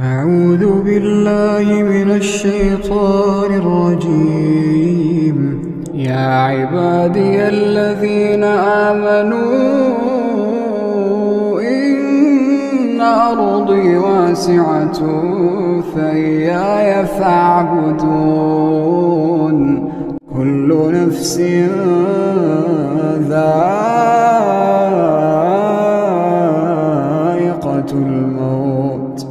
أعوذ بالله من الشيطان الرجيم. يا عبادي الذين آمنوا إن أرضي واسعة فإياي فاعبدون. كل نفس ذائقة الموت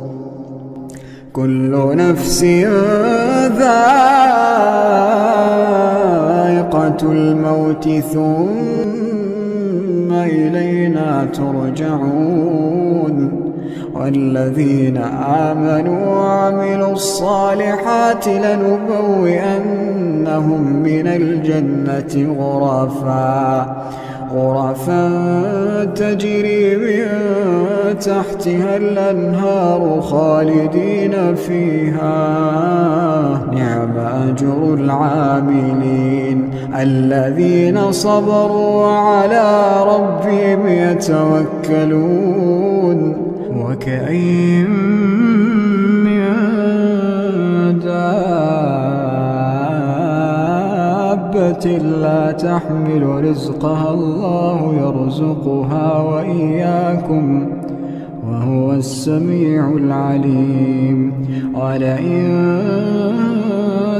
كل نفس ذائقة الموت ثم إلينا ترجعون. والذين آمنوا وعملوا الصالحات لنبوئنهم من الجنة غرفا تجري من تحتها الأنهار خالدين فيها. نعم أجر العاملين الذين صبروا وعلى ربهم يتوكلون. وكأين من دابة لا تحمل رزقها الله يرزقها وإياكم وهو السميع العليم. ولئن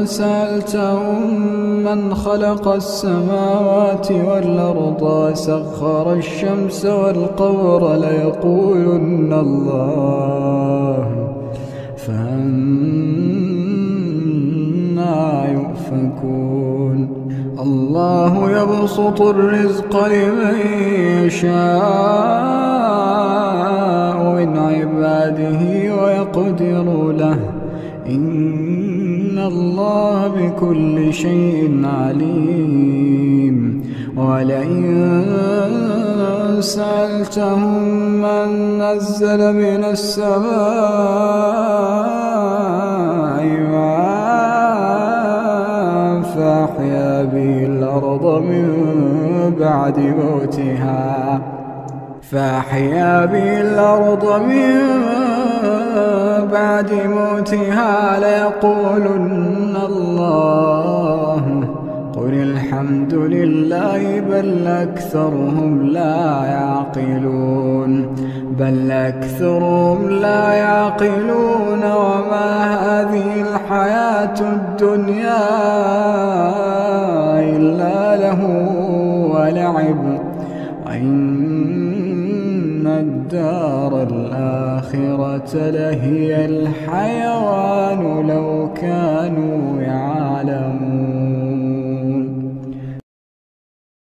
سألتهم من خلق السماوات والأرض وسخر الشمس والقمر ليقولن الله فأنى يؤفكون. الله يبسط الرزق لمن يشاء من عباده ويقدر له إن الله بكل شيء عليم. ولئن سألتهم من نزل من السماء ماء فأحيا به الأرض من بعد موتها ليقولن الله. قل الحمد لله بل أكثرهم لا يعقلون. وما هذه الحياة الدنيا إلا لهو ولعب وإن الدار الآخرة لهي الحيوان لو كانوا يعلمون.